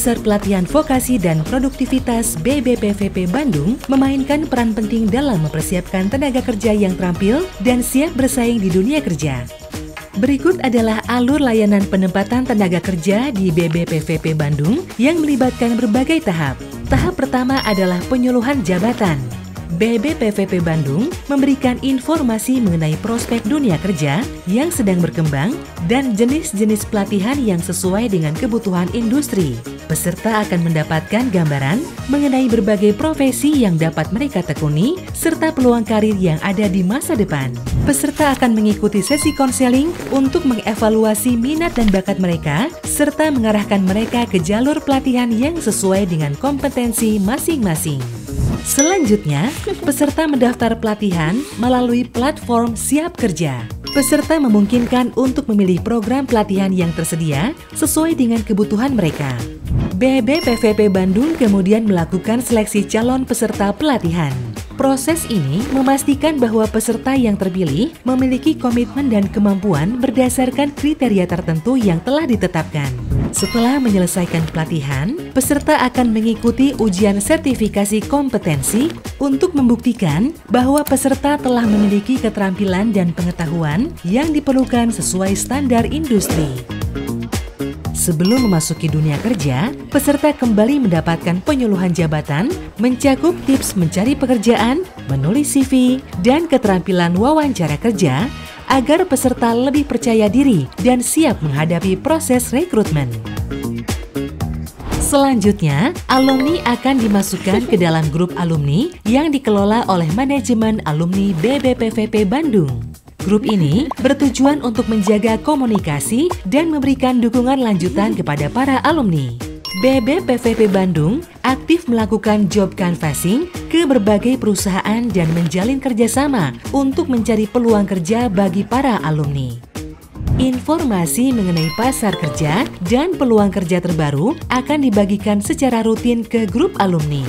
Besar Pelatihan Vokasi dan Produktivitas BBPVP Bandung memainkan peran penting dalam mempersiapkan tenaga kerja yang terampil dan siap bersaing di dunia kerja. Berikut adalah alur layanan penempatan tenaga kerja di BBPVP Bandung yang melibatkan berbagai tahap. Tahap pertama adalah penyuluhan jabatan. BBPVP Bandung memberikan informasi mengenai prospek dunia kerja yang sedang berkembang dan jenis-jenis pelatihan yang sesuai dengan kebutuhan industri. Peserta akan mendapatkan gambaran mengenai berbagai profesi yang dapat mereka tekuni serta peluang karir yang ada di masa depan. Peserta akan mengikuti sesi konseling untuk mengevaluasi minat dan bakat mereka serta mengarahkan mereka ke jalur pelatihan yang sesuai dengan kompetensi masing-masing. Selanjutnya, peserta mendaftar pelatihan melalui platform Siap Kerja. Peserta memungkinkan untuk memilih program pelatihan yang tersedia sesuai dengan kebutuhan mereka. BBPVP Bandung kemudian melakukan seleksi calon peserta pelatihan. Proses ini memastikan bahwa peserta yang terpilih memiliki komitmen dan kemampuan berdasarkan kriteria tertentu yang telah ditetapkan. Setelah menyelesaikan pelatihan, peserta akan mengikuti ujian sertifikasi kompetensi untuk membuktikan bahwa peserta telah memiliki keterampilan dan pengetahuan yang diperlukan sesuai standar industri. Sebelum memasuki dunia kerja, peserta kembali mendapatkan penyuluhan jabatan, mencakup tips mencari pekerjaan, menulis CV, dan keterampilan wawancara kerja, agar peserta lebih percaya diri dan siap menghadapi proses rekrutmen. Selanjutnya, alumni akan dimasukkan ke dalam grup alumni yang dikelola oleh manajemen alumni BBPVP Bandung. Grup ini bertujuan untuk menjaga komunikasi dan memberikan dukungan lanjutan kepada para alumni. BBPVP Bandung aktif melakukan job canvassing ke berbagai perusahaan dan menjalin kerjasama untuk mencari peluang kerja bagi para alumni. Informasi mengenai pasar kerja dan peluang kerja terbaru akan dibagikan secara rutin ke grup alumni.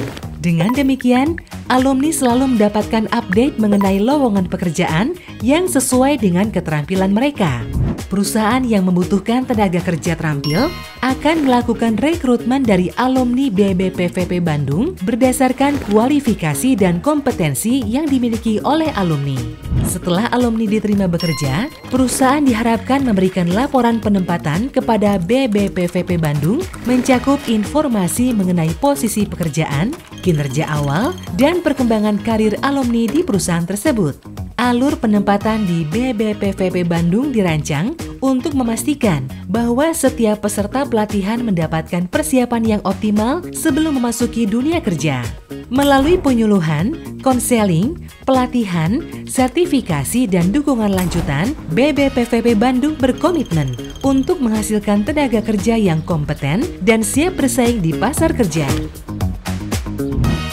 Dengan demikian, alumni selalu mendapatkan update mengenai lowongan pekerjaan yang sesuai dengan keterampilan mereka. Perusahaan yang membutuhkan tenaga kerja terampil akan melakukan rekrutmen dari alumni BBPVP Bandung berdasarkan kualifikasi dan kompetensi yang dimiliki oleh alumni. Setelah alumni diterima bekerja, perusahaan diharapkan memberikan laporan penempatan kepada BBPVP Bandung mencakup informasi mengenai posisi pekerjaan, kinerja awal, dan perkembangan karir alumni di perusahaan tersebut. Alur penempatan di BBPVP Bandung dirancang untuk memastikan bahwa setiap peserta pelatihan mendapatkan persiapan yang optimal sebelum memasuki dunia kerja. Melalui penyuluhan, konseling, pelatihan, sertifikasi, dan dukungan lanjutan, BBPVP Bandung berkomitmen untuk menghasilkan tenaga kerja yang kompeten dan siap bersaing di pasar kerja.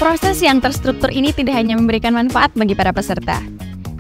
Proses yang terstruktur ini tidak hanya memberikan manfaat bagi para peserta,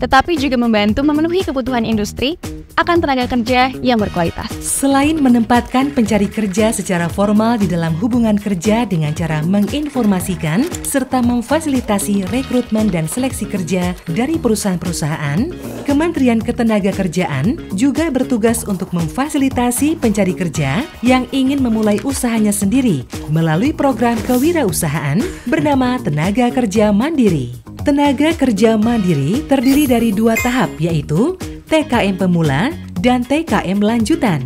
tetapi juga membantu memenuhi kebutuhan industri akan tenaga kerja yang berkualitas. Selain menempatkan pencari kerja secara formal di dalam hubungan kerja dengan cara menginformasikan serta memfasilitasi rekrutmen dan seleksi kerja dari perusahaan-perusahaan, Kementerian Ketenagakerjaan juga bertugas untuk memfasilitasi pencari kerja yang ingin memulai usahanya sendiri melalui program kewirausahaan bernama Tenaga Kerja Mandiri. Tenaga Kerja Mandiri terdiri dari 2 tahap, yaitu TKM Pemula dan TKM Lanjutan.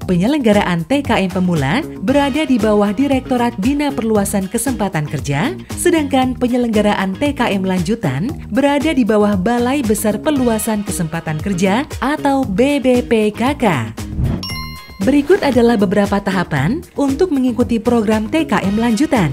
Penyelenggaraan TKM Pemula berada di bawah Direktorat Bina Perluasan Kesempatan Kerja, sedangkan penyelenggaraan TKM Lanjutan berada di bawah Balai Besar Perluasan Kesempatan Kerja atau BBPKK. Berikut adalah beberapa tahapan untuk mengikuti program TKM Lanjutan.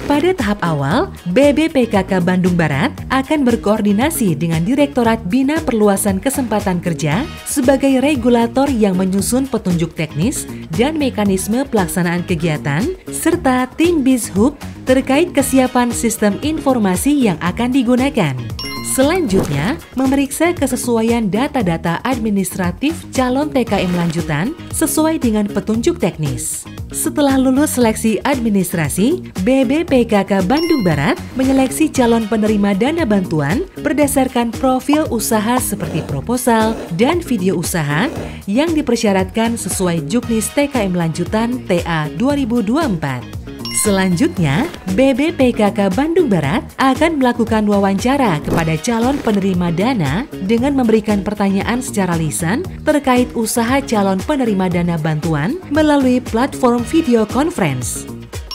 Pada tahap awal, BBPKK Bandung Barat akan berkoordinasi dengan Direktorat Bina Perluasan Kesempatan Kerja sebagai regulator yang menyusun petunjuk teknis dan mekanisme pelaksanaan kegiatan, serta tim BizHub terkait kesiapan sistem informasi yang akan digunakan. Selanjutnya, memeriksa kesesuaian data-data administratif calon TKM lanjutan sesuai dengan petunjuk teknis. Setelah lulus seleksi administrasi, BBPKK Bandung Barat menyeleksi calon penerima dana bantuan berdasarkan profil usaha seperti proposal dan video usaha yang dipersyaratkan sesuai Juknis TKM Lanjutan TA 2024. Selanjutnya, BBPKK Bandung Barat akan melakukan wawancara kepada calon penerima dana dengan memberikan pertanyaan secara lisan terkait usaha calon penerima dana bantuan melalui platform video conference.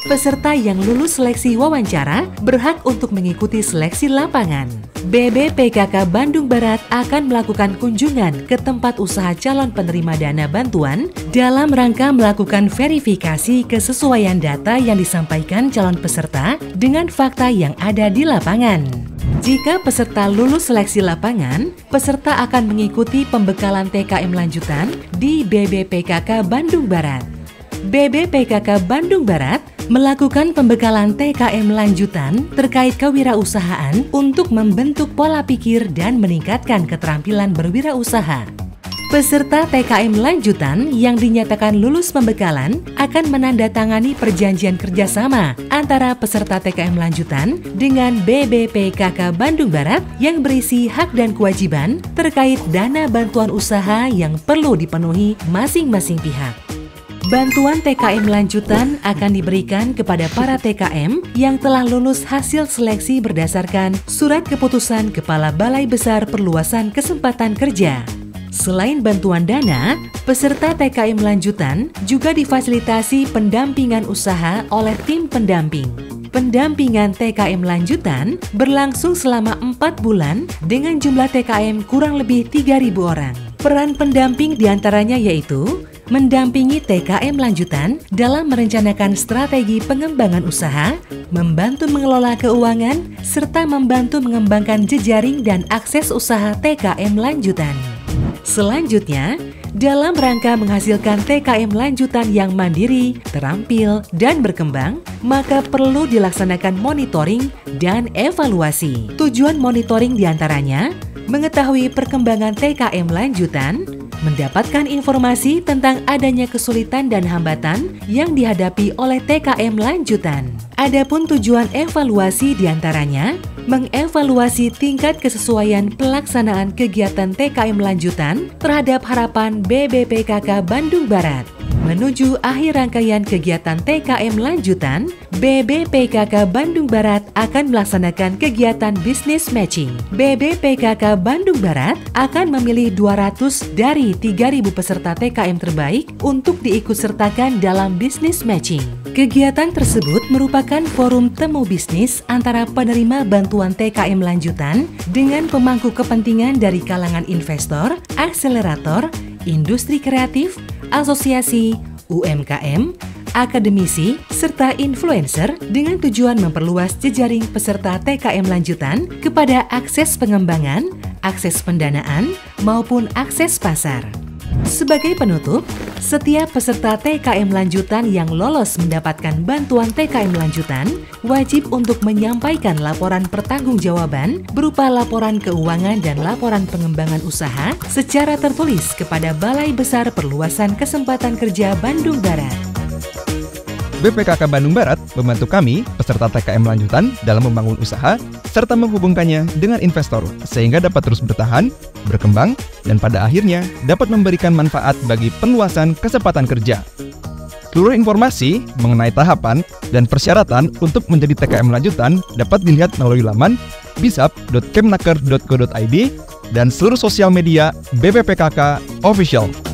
Peserta yang lulus seleksi wawancara berhak untuk mengikuti seleksi lapangan. BBPKK Bandung Barat akan melakukan kunjungan ke tempat usaha calon penerima dana bantuan dalam rangka melakukan verifikasi kesesuaian data yang disampaikan calon peserta dengan fakta yang ada di lapangan. Jika peserta lulus seleksi lapangan, peserta akan mengikuti pembekalan TKM lanjutan di BBPKK Bandung Barat. BBPKK Bandung Barat melakukan pembekalan TKM lanjutan terkait kewirausahaan untuk membentuk pola pikir dan meningkatkan keterampilan berwirausaha. Peserta TKM lanjutan yang dinyatakan lulus pembekalan akan menandatangani perjanjian kerjasama antara peserta TKM lanjutan dengan BBPKK Bandung Barat yang berisi hak dan kewajiban terkait dana bantuan usaha yang perlu dipenuhi masing-masing pihak. Bantuan TKM lanjutan akan diberikan kepada para TKM yang telah lulus hasil seleksi berdasarkan Surat Keputusan Kepala Balai Besar Perluasan Kesempatan Kerja. Selain bantuan dana, peserta TKM lanjutan juga difasilitasi pendampingan usaha oleh tim pendamping. Pendampingan TKM lanjutan berlangsung selama 4 bulan dengan jumlah TKM kurang lebih 3.000 orang. Peran pendamping diantaranya yaitu mendampingi TKM lanjutan dalam merencanakan strategi pengembangan usaha, membantu mengelola keuangan, serta membantu mengembangkan jejaring dan akses usaha TKM lanjutan. Selanjutnya, dalam rangka menghasilkan TKM lanjutan yang mandiri, terampil, dan berkembang, maka perlu dilaksanakan monitoring dan evaluasi. Tujuan monitoring diantaranya mengetahui perkembangan TKM lanjutan, mendapatkan informasi tentang adanya kesulitan dan hambatan yang dihadapi oleh TKM lanjutan. Adapun tujuan evaluasi diantaranya mengevaluasi tingkat kesesuaian pelaksanaan kegiatan TKM lanjutan terhadap harapan BBPKK Bandung Barat. Menuju akhir rangkaian kegiatan TKM lanjutan, BBPKK Bandung Barat akan melaksanakan kegiatan business matching. BBPKK Bandung Barat akan memilih 200 dari 3.000 peserta TKM terbaik untuk diikutsertakan dalam business matching. Kegiatan tersebut merupakan forum temu bisnis antara penerima bantuan TKM lanjutan dengan pemangku kepentingan dari kalangan investor, akselerator, industri kreatif, asosiasi, UMKM, akademisi, serta influencer dengan tujuan memperluas jejaring peserta TKM lanjutan kepada akses pengembangan, akses pendanaan, maupun akses pasar. Sebagai penutup, setiap peserta TKM lanjutan yang lolos mendapatkan bantuan TKM lanjutan wajib untuk menyampaikan laporan pertanggungjawaban berupa laporan keuangan dan laporan pengembangan usaha secara tertulis kepada Balai Besar Perluasan Kesempatan Kerja Bandung Barat. BPKK Bandung Barat membantu kami, peserta TKM lanjutan, dalam membangun usaha serta menghubungkannya dengan investor sehingga dapat terus bertahan, berkembang, dan pada akhirnya dapat memberikan manfaat bagi perluasan kesempatan kerja. Seluruh informasi mengenai tahapan dan persyaratan untuk menjadi TKM lanjutan dapat dilihat melalui laman bisap.kemnaker.go.id dan seluruh sosial media BPPKK Official.